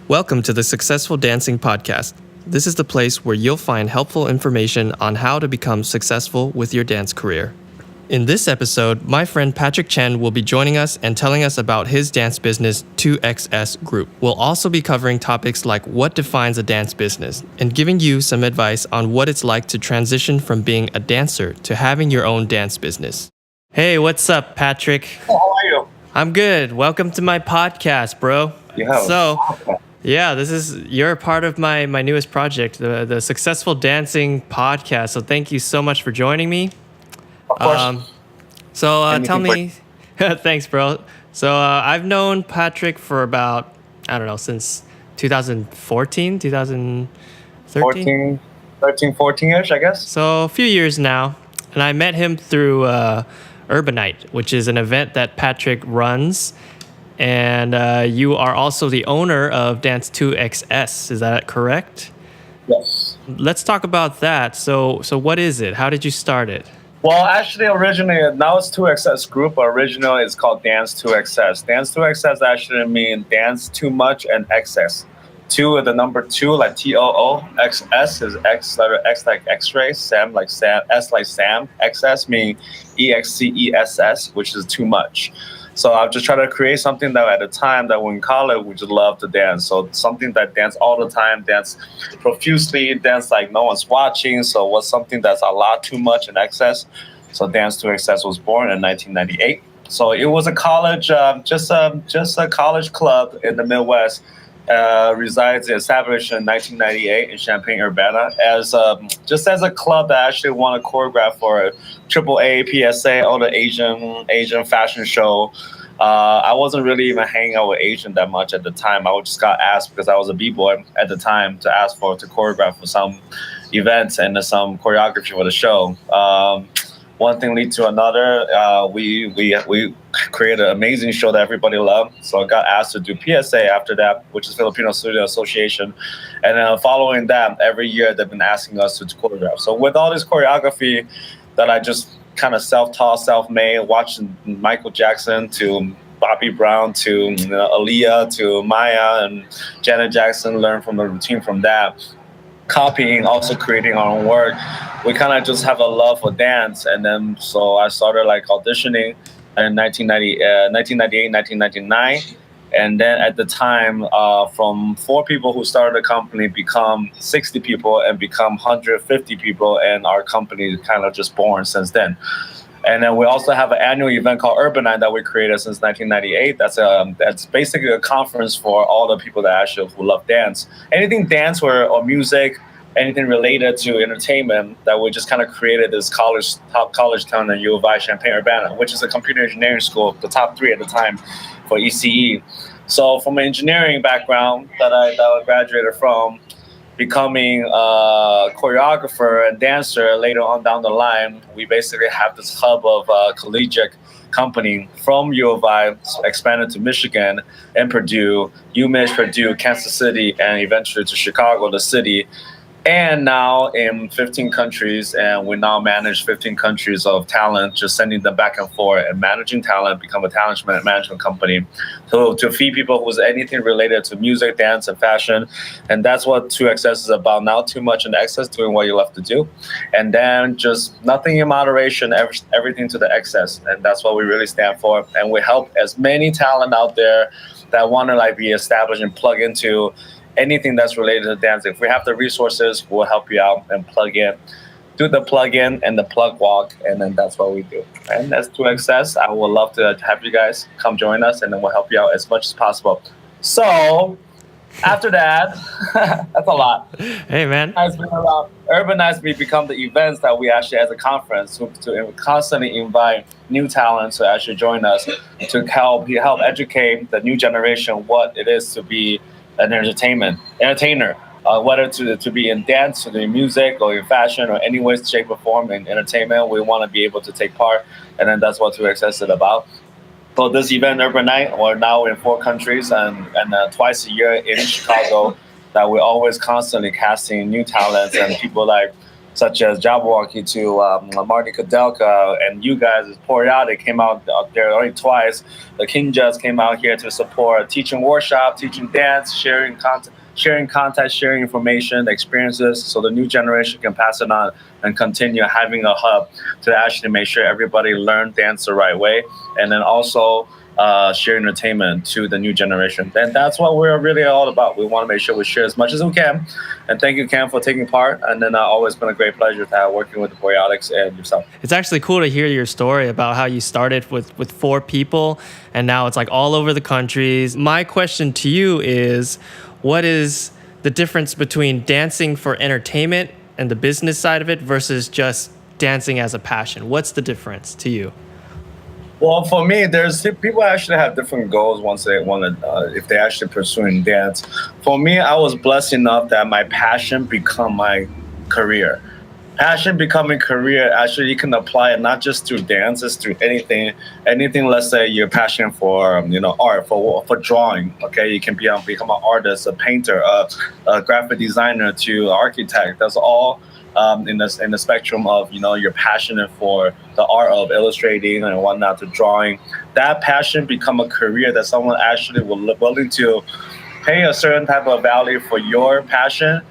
Welcome to the Successful Dancing Podcast. This is the place where you'll find helpful information on how to become successful with your dance career. In this episode, my friend Patrick Chen will be joining us and telling us about his dance business, 2XS Group. We'll also be covering topics like what defines a dance business and giving you some advice on what it's like to transition from being a dancer to having your own dance business. Hey, what's up, Patrick? How are you? I'm good. Welcome to my podcast, bro. Yeah, you're a part of my newest project, the Successful Dancing Podcast. So thank you so much for joining me. Of course. Tell me, thanks, bro. So I've known Patrick for about, since 2014, 2013? 14-ish, I guess. So a few years now. And I met him through Urbanite, which is an event that Patrick runs. And you are also the owner of Dance 2XS. Is that correct? Yes. Let's talk about that. So what is it? How did you start it? Well, actually, originally, now it's 2XS Group. But originally, it's called Dance 2XS. Dance 2XS actually means dance too much and excess. 2 with the number 2, like TOO. XS is X, letter X like X-ray. Sam like Sam. S like Sam. XS means EXCESS, which is too much. So I just try to create something that at the time that we're in college, we just love to dance. So something that dance all the time, dance profusely, dance like no one's watching. So what's something that's a lot too much in excess. So Dance 2XS was born in 1998. So it was a college, just a college club in the Midwest. Established in 1998 in Champaign-Urbana as just as a club that actually won a choreograph for a AAA, PSA, all the Asian fashion show. I wasn't really even hanging out with Asian that much at the time. I just got asked because I was a b-boy at the time to choreograph for some events and some choreography for the show. One thing lead to another. We created an amazing show that everybody loved. So I got asked to do PSA after that, which is Filipino Studio Association. And then following that, every year they've been asking us to choreograph. So with all this choreography that I just kind of self-taught, self-made, watching Michael Jackson to Bobby Brown to Aaliyah to Maya and Janet Jackson, learn from the routine from that. Copying, also creating our own work. We kind of just have a love for dance. And then so I started auditioning in 1998, 1999. And then at the time, from 4 people who started the company become 60 people and become 150 people. And our company is kind of just born since then. And then we also have an annual event called Urbanite that we created since 1998. That's basically a conference for all the people that who love dance. Anything dance or music, anything related to entertainment, that we just kind of created this top college town in U of I, Champaign-Urbana, which is a computer engineering school, the top 3 at the time for ECE. So from an engineering background that I graduated from, becoming a choreographer and dancer later on down the line, we basically have this hub of collegiate company from U of I, expanded to Michigan and Purdue, UMich, Purdue, Kansas City, and eventually to Chicago, the city. And now in 15 countries, and we now manage 15 countries of talent, just sending them back and forth and managing talent, become a talent management company to feed people who's anything related to music, dance, and fashion. And that's what 2XS is about now, too much in excess, doing what you love to do. And then just nothing in moderation, everything to the excess. And that's what we really stand for. And we help as many talent out there that want to be established and plug into anything that's related to dance. If we have the resources, we'll help you out and plug in. Do the plug in and the plug walk, and then that's what we do. And that's 2XS. I would love to have you guys come join us, and then we'll help you out as much as possible. So after that, that's a lot. Hey, man. Urbanize me become the events that we actually, as a conference, to constantly invite new talent to actually join us to help educate the new generation what it is to be an entertainer, whether to be in dance, or in music, or in fashion, or any way, shape, or form in entertainment. We want to be able to take part, and then that's what 2XS is about. So this event, Urbanite, we're now in 4 countries and twice a year in Chicago. that we're always constantly casting new talents and people like such as Jabberwocky to Marty Kudelka, and you guys, Poriotic came out there already twice. The King Jets came out here to support teaching workshop, teaching dance, sharing content, sharing information, experiences, so the new generation can pass it on and continue having a hub to actually make sure everybody learn dance the right way, and then also share entertainment to the new generation. And that's what we're really all about. We want to make sure we share as much as we can. And thank you, Cam, for taking part. And then always been a great pleasure to have working with the Boyotics and yourself. It's actually cool to hear your story about how you started with 4 people and now it's like all over the countries. My question to you is, what is the difference between dancing for entertainment and the business side of it versus just dancing as a passion? What's the difference to you? Well, for me, there's people actually have different goals once they want to, if they're actually pursuing dance. For me, I was blessed enough that my passion become my career. Passion becoming career, actually, you can apply it not just through dance, it's through anything. Let's say you're passionate for, art, for drawing. Okay, you can become an artist, a painter, a graphic designer, to architect. That's all. In the spectrum of you're passionate for the art of illustrating and whatnot, to drawing. That passion become a career that someone actually willing to pay a certain type of value for your passion.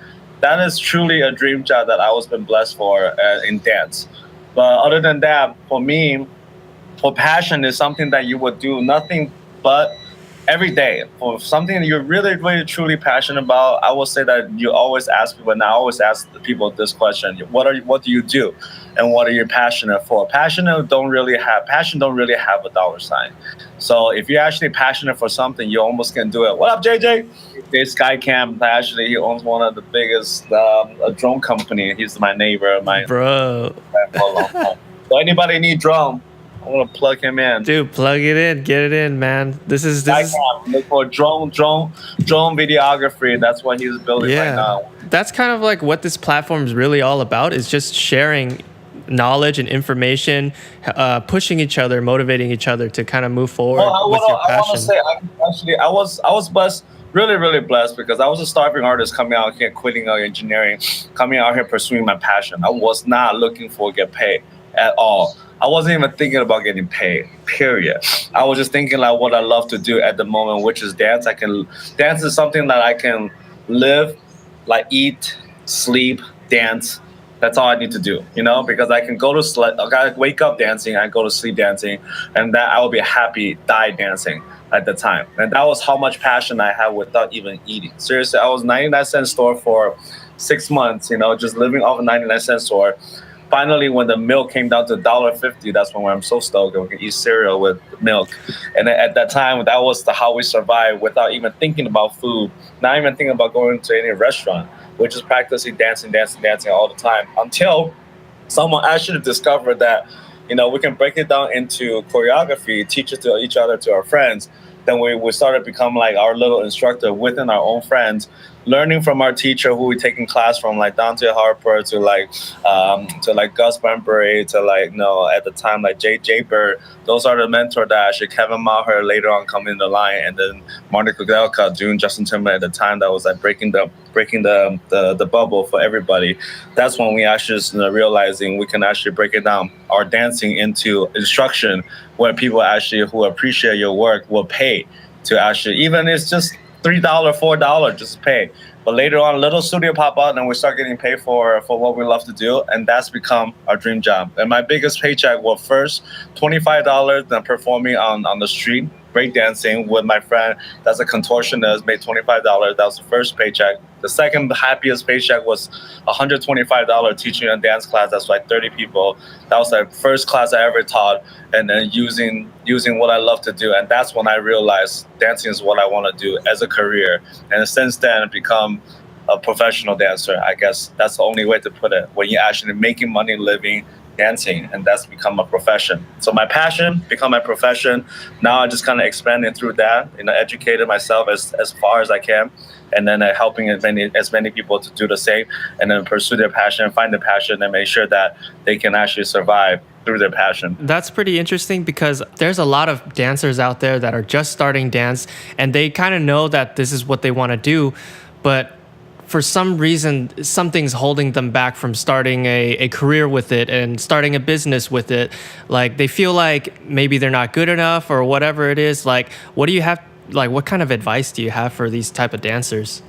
That is truly a dream job that I was been blessed for in dance. But other than that, for me, for passion is something that you would do nothing but every day. For something that you're really, really, truly passionate about, I will say that you always ask people, and I always ask people this question: what do you do, and what are you passionate for? Passion don't really have a dollar sign. So if you're actually passionate for something, you almost can do it. What up, JJ? This guy Cam, actually, he owns one of the biggest a drone company. He's my neighbor, bro. So anybody need drone, I'm gonna plug him in. Dude, plug it in, get it in, man. This is look for drone videography. That's what he's building right now. That's kind of like what this platform is really all about, is just sharing knowledge and information, pushing each other, motivating each other to kind of move forward with your passion. I want to say, I was blessed, really, really blessed, because I was a starving artist coming out here, quitting engineering, coming out here pursuing my passion. I was not looking for get paid at all. I wasn't even thinking about getting paid, period. I was just thinking like what I love to do at the moment, which is dance. Dance is something that I can live, like eat, sleep, dance. That's all I need to do, because I can go to sleep, I wake up dancing, I go to sleep dancing, and that I will be happy, die dancing at the time. And that was how much passion I had without even eating. Seriously, I was 99-cent store for 6 months, just living off a 99-cent store. Finally, when the milk came down to $1.50, that's when I'm so stoked we can eat cereal with milk. And at that time, that was how we survived without even thinking about food, not even thinking about going to any restaurant. We're just practicing dancing all the time, until someone actually discovered that, we can break it down into choreography, teach it to each other, to our friends. Then we started to become like our little instructor within our own friends, learning from our teacher who we taking class from, like Dante Harper to like Gus Banbury to at the time like J Bird. Those are the mentor that actually Kevin Maher later on coming in the line, and then Marty Kudelka doing Justin Timberlake at the time, that was like breaking the bubble for everybody. That's when we actually realizing we can actually break it down, our dancing, into instruction, where people actually who appreciate your work will pay to actually, even it's just $3, $4, just pay. But later on, little studio pop out, and we start getting paid for what we love to do, and that's become our dream job. And my biggest paycheck was first $25, then performing on the street, breakdancing with my friend that's a contortionist, made $25. That was the first paycheck. The second happiest paycheck was $125 teaching a dance class that's like 30 people. That was the first class I ever taught, and then using what I love to do. And that's when I realized dancing is what I want to do as a career. And since then, I've become a professional dancer. I guess that's the only way to put it, when you're actually making money living dancing, and that's become a profession. So my passion become my profession. Now I just kind of expanded through that, educated myself as far as I can, and then helping as many people to do the same, and then pursue their passion, find their passion, and make sure that they can actually survive through their passion. That's pretty interesting, because there's a lot of dancers out there that are just starting dance, and they kind of know that this is what they want to do, but for some reason, something's holding them back from starting a career with it and starting a business with it. Like they feel like maybe they're not good enough or whatever it is. Like, what do you have? Like, what kind of advice do you have for these type of dancers?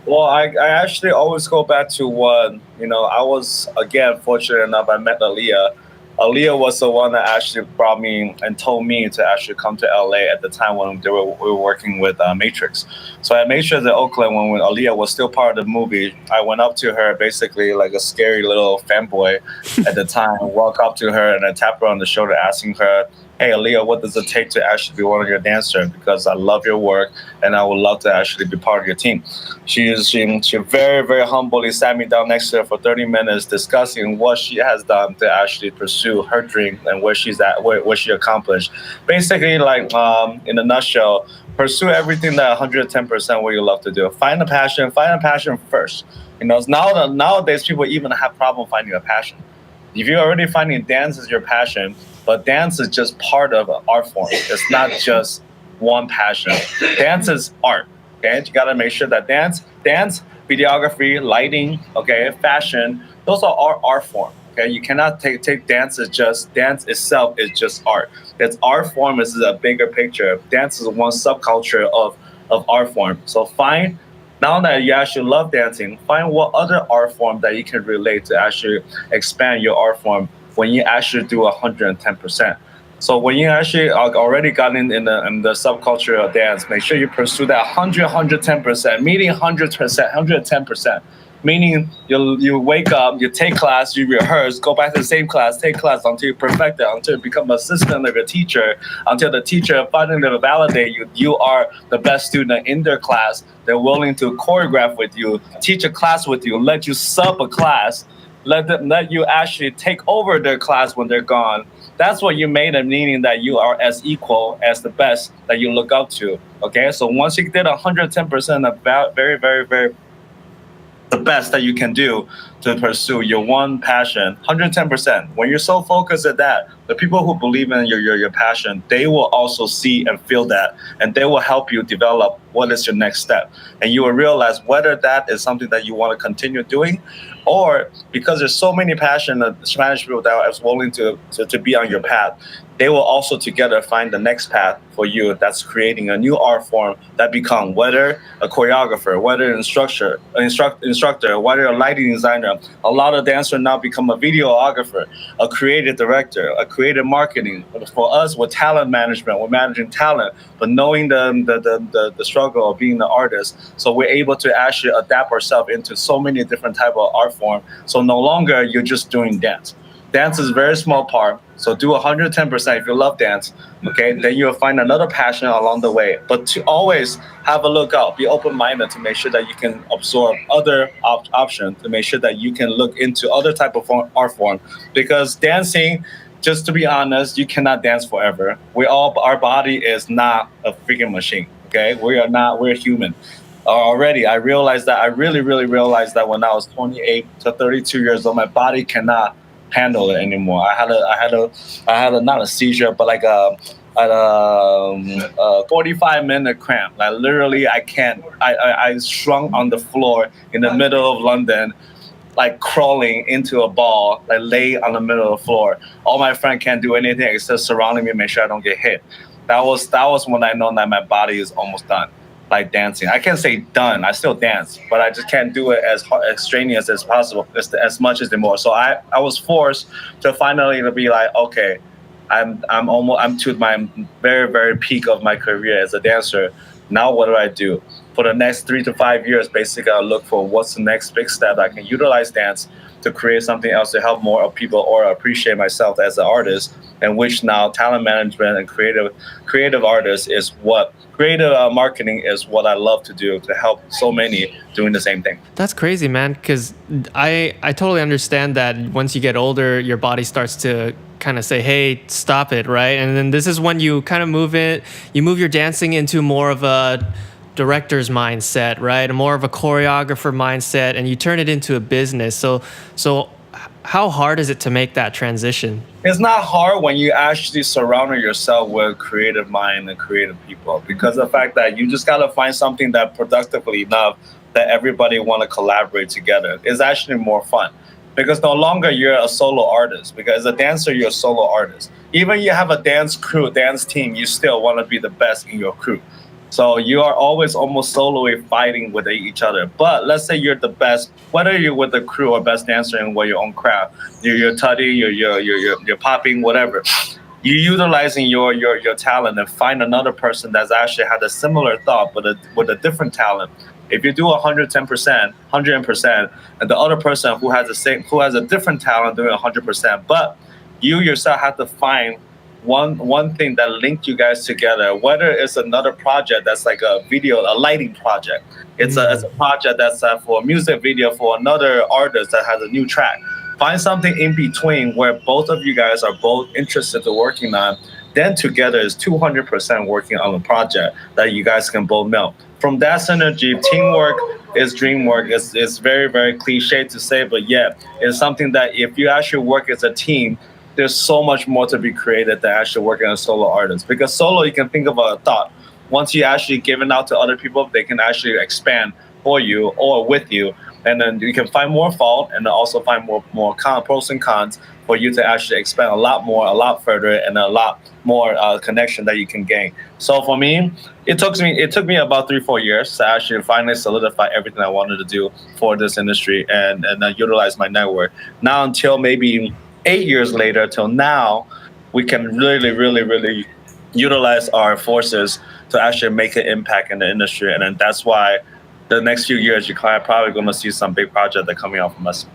Well, I actually always go back to what, I was, again, fortunate enough, I met Aaliyah. Aaliyah was the one that actually brought me and told me to actually come to LA at the time when we were working with Matrix. So at Matrix in Oakland, when Aaliyah was still part of the movie, I went up to her basically like a scary little fanboy at the time, walk up to her and I tap her on the shoulder asking her, hey, Aaliyah, what does it take to actually be one of your dancers? Because I love your work and I would love to actually be part of your team. She very, very humbly sat me down next to her for 30 minutes discussing what she has done to actually pursue her dream and where she's at, what she accomplished. Basically, like in a nutshell, pursue everything that 110% what you love to do. Find a passion first. Nowadays people even have problem finding a passion. If you're already finding dance as your passion, but dance is just part of an art form. It's not just one passion. Dance is art. Okay, you gotta make sure that dance, videography, lighting, okay, fashion, those are all art form. Okay, you cannot take dance as just dance itself is just art. Its art form is a bigger picture. Dance is one subculture of art form. So find, now that you actually love dancing, find what other art form that you can relate to actually expand your art form when you actually do 110%. So when you actually already got in the subculture of dance, make sure you pursue that 110%, meaning 100%, 110%. Meaning you wake up, you take class, you rehearse, go back to the same class, take class until you perfect it, until you become assistant of your teacher, until the teacher finally validate you. You are the best student in their class. They're willing to choreograph with you, teach a class with you, let you sub a class, let you actually take over their class when they're gone. That's what you made a meaning that you are as equal as the best that you look up to. Okay, so once you did 110% of very, very, very the best that you can do to pursue your one passion, 110%. When you're so focused at that, the people who believe in your passion, they will also see and feel that, and they will help you develop what is your next step. And you will realize whether that is something that you want to continue doing, or because there's so many passionate Spanish people that are willing to be on your path, they will also together find the next path for you that's creating a new art form that become whether a choreographer, whether an instructor, whether a lighting designer. A lot of dancers now become a videographer, a creative director, a creative marketing. For us, with talent management, we're managing talent, but knowing the struggle of being the artist. So we're able to actually adapt ourselves into so many different type of art form. So no longer you're just doing dance. Dance is a very small part. So do 110% if you love dance, okay? Then you'll find another passion along the way. But to always have a look out, be open-minded to make sure that you can absorb other options, to make sure that you can look into other type of art form. Because dancing, just to be honest, you cannot dance forever. Our body is not a freaking machine, okay? We're human. Already, I realized that, I really, really realized that when I was 28 to 32 years old, my body cannot handle it anymore. I had a not a seizure, but like a 45-minute cramp. Like literally, I can't. I shrunk on the floor in the middle of London, like crawling into a ball, like lay on the middle of the floor. All my friends can't do anything except surrounding me, make sure I don't get hit. That was when I know that my body is almost done. Like dancing, I can't say done. I still dance, but I just can't do it as strenuous as possible, as much as the more. So I was forced to finally to be like, okay, I'm to my very, very peak of my career as a dancer. Now what do? For the next 3 to 5 years, basically, I look for what's the next big step I can utilize dance to create something else to help more people or appreciate myself as an artist. And which now talent management and creative artists is what creative marketing is what I love to do to help so many doing the same thing. That's crazy, man, because I totally understand that once you get older, your body starts to kind of say, hey, stop it, right? And then this is when you kind of move your dancing into more of a director's mindset, right? More of a choreographer mindset, and you turn it into a business. So how hard is it to make that transition? It's not hard when you actually surround yourself with creative mind and creative people, because the fact that you just got to find something that productively enough that everybody want to collaborate together. It's actually more fun because no longer you're a solo artist. Because as a dancer, you're a solo artist. Even you have a dance crew, dance team, you still want to be the best in your crew. So you are always almost soloing fighting with each other. But let's say you're the best, whether you're with the crew or best dancer in your own craft, you're tutting, you're popping, whatever. You're utilizing your talent and find another person that's actually had a similar thought but with a different talent. If you do 110%, 100%, and the other person who has a different talent doing 100%, but you yourself have to find one thing that linked you guys together, whether it's another project that's like a video, a lighting project. It's a project that's for a music video for another artist that has a new track. Find something in between where both of you guys are both interested in working on. Then together is 200% working on a project that you guys can both melt. From that synergy, teamwork is dream work. It's very, very cliche to say, but yeah, it's something that if you actually work as a team, there's so much more to be created than actually working as a solo artist. Because solo, you can think of a thought. Once you actually give it out to other people, they can actually expand for you or with you. And then you can find more fault and then also find more pros and cons for you to actually expand a lot more, a lot further, and a lot more connection that you can gain. So for me, it took me about 3-4 years to actually finally solidify everything I wanted to do for this industry and utilize my network. Now until maybe 8 years later till now, we can really utilize our forces to actually make an impact in the industry. And then that's why the next few years, you're probably going to see some big project that coming out from us.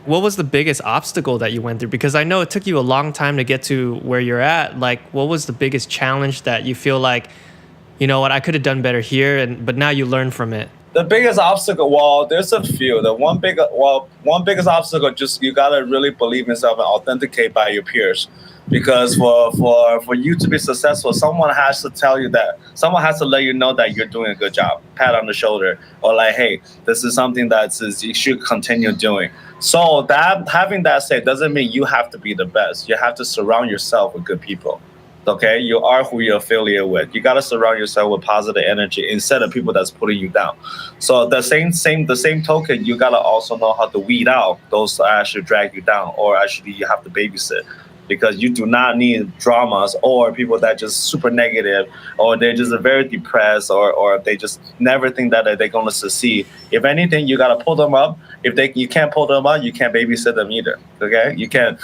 What was the biggest obstacle that you went through? Because I know it took you a long time to get to where you're at. Like, what was the biggest challenge that you feel like, you know what, I could have done better here, but now you learn from it? The biggest obstacle, well, there's a few. The one biggest obstacle, just you gotta really believe in yourself and authenticate by your peers. Because for you to be successful, someone has to tell you that. Someone has to let you know that you're doing a good job. Pat on the shoulder, or like, hey, this is something that you should continue doing. So that having that said doesn't mean you have to be the best. You have to surround yourself with good people. Okay, you are who you're affiliated with. You gotta surround yourself with positive energy instead of people that's putting you down. So the same token, you gotta also know how to weed out those that actually drag you down, or actually you have to babysit. Because you do not need dramas or people that just super negative, or they're just very depressed, or they just never think that they're going to succeed. If anything, you got to pull them up. If you can't pull them up, you can't babysit them either. Okay, you can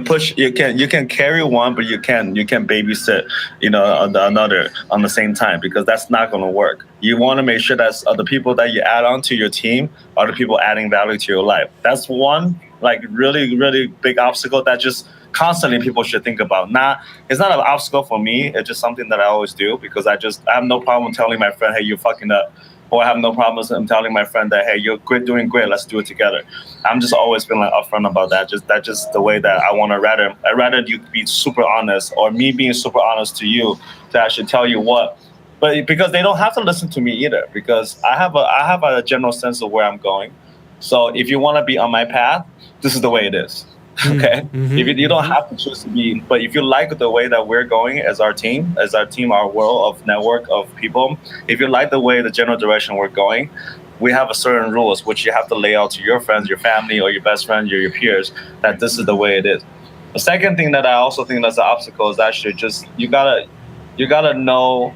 push, you can carry one, but you can babysit another on the same time, because that's not going to work. You want to make sure that the people that you add on to your team are the people adding value to your life. That's one like really big obstacle that just constantly people should think about. It's not an obstacle for me. It's just something that I always do, because I have no problem telling my friend, hey, you're fucking up. Or I have no problems in telling my friend that, hey, you're doing great, let's do it together. I'm just always been like upfront about that. That's just the way that I want to I'd rather you be super honest, or me being super honest to you, to actually tell you what. But because they don't have to listen to me either, because I have a general sense of where I'm going. So if you want to be on my path, this is the way it is. Okay. Mm-hmm. If you don't have to choose to be, but if you like the way that we're going as our team, our world of network of people, if you like the way the general direction we're going, we have a certain rules which you have to lay out to your friends, your family, or your best friend, your peers, that this is the way it is. The second thing that I also think that's an obstacle is actually just you gotta know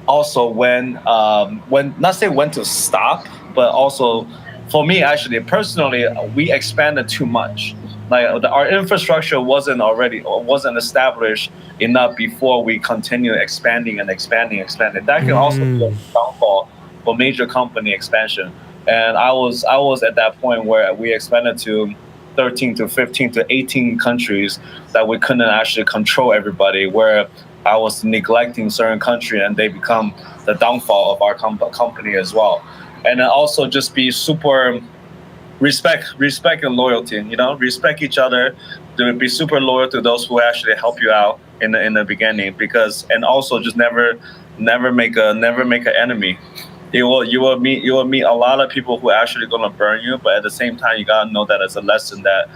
also when not say when to stop, but also. For me, actually, personally, we expanded too much. Like our infrastructure wasn't established enough before we continue expanding. That can also be a downfall for major company expansion. And I was at that point where we expanded to 13 to 15 to 18 countries that we couldn't actually control everybody. Where I was neglecting certain country, and they become the downfall of our company as well. And then also just be super respect and loyalty. Respect each other. To be super loyal to those who actually help you out in the beginning. And also just never make an enemy. You will meet a lot of people who are actually gonna burn you. But at the same time, you gotta know that it's a lesson that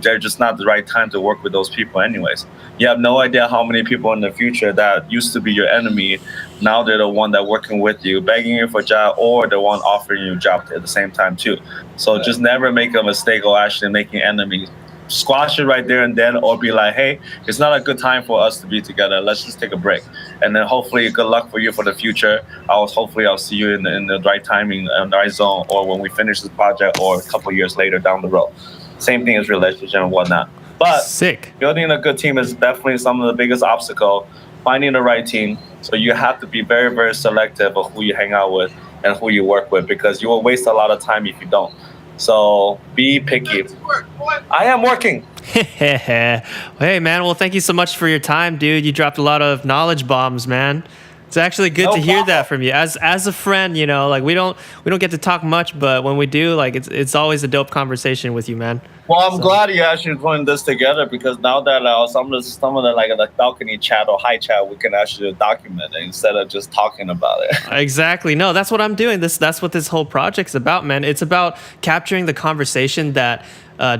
they're just not the right time to work with those people anyways. You have no idea how many people in the future that used to be your enemy, now they're the one that working with you, begging you for a job, or the one offering you a job at the same time too. So just never make a mistake or actually making enemies. Squash it right there and then, or be like, hey, it's not a good time for us to be together. Let's just take a break. And then hopefully, good luck for you for the future. Hopefully I'll see you in the right timing, in the right zone, or when we finish this project, or a couple years later down the road. Same thing as relationship and whatnot. But Sick. Building a good team is definitely some of the biggest obstacle. Finding the right team. So you have to be very, very selective of who you hang out with and who you work with, because you will waste a lot of time if you don't. So be picky. I am working. Hey, man. Well, thank you so much for your time, dude. You dropped a lot of knowledge bombs, man. It's actually good to hear that from you. As a friend, you know, like we don't get to talk much, but when we do, like it's always a dope conversation with you, man. Well, I'm glad you actually putting this together, because now that some of the like the balcony chat or high chat, we can actually document it instead of just talking about it. Exactly. No, that's what I'm doing. That's what this whole project's about, man. It's about capturing the conversation that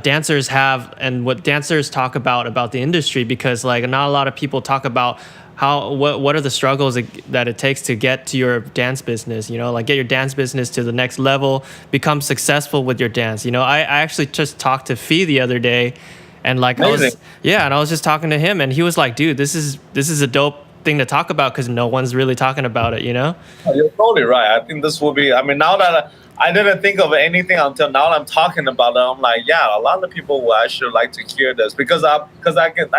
dancers have and what dancers talk about the industry, because like not a lot of people talk about what are the struggles that it takes to get to your dance business, you know, like get your dance business to the next level, become successful with your dance. You know, I actually just talked to Fee the other day, and like I was just talking to him, and he was like, dude, this is a dope thing to talk about, because no one's really talking about it, you know? You're totally right. I think this will be, I mean, now that I didn't think of anything until now I'm talking about it, I'm like, yeah, a lot of people will actually like to hear this, because I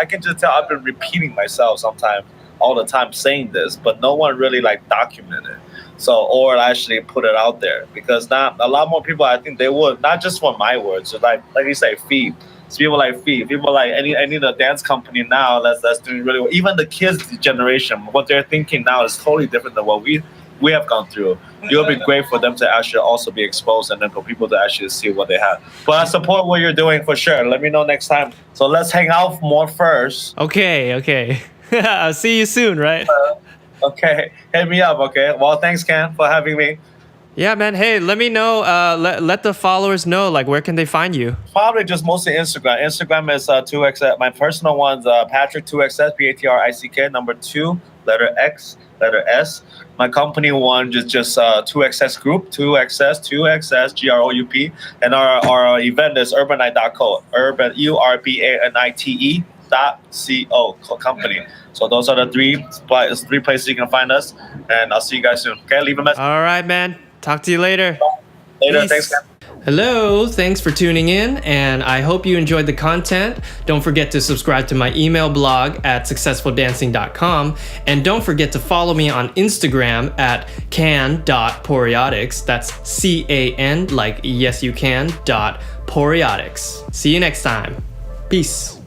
can just tell I've been repeating myself sometimes all the time saying this, but no one really like documented it. So, or actually put it out there, because not a lot more people, I think they would, not just for my words, so like you say, Fee. It's people like Fee, people like any the dance company now that's doing really well. Even the kids generation, what they're thinking now is totally different than what we have gone through. It would be great for them to actually also be exposed, and then for people to actually see what they have. But I support what you're doing for sure. Let me know next time. So let's hang out more first. Okay. I'll see you soon, right? Okay, hit me up. Okay. Well, thanks, Ken, for having me. Yeah, man. Hey, let me know. Let the followers know, like, where can they find you? Probably just mostly Instagram. Instagram is 2x. My personal one's Patrick 2xs, Patrick number 2, letter X, letter S. My company one is just 2xs Group, 2xs Group, and our event is urbanite.co, urbanite.co company. So those are the three places you can find us, and I'll see you guys soon. Okay, leave a message. All right, man. Talk to you later. Later. Peace. Thanks, man. Hello, thanks for tuning in, and I hope you enjoyed the content. Don't forget to subscribe to my email blog at successfuldancing.com, and don't forget to follow me on Instagram at can.poriotics. That's CAN, like yes you can, .poriotics. See you next time. Peace.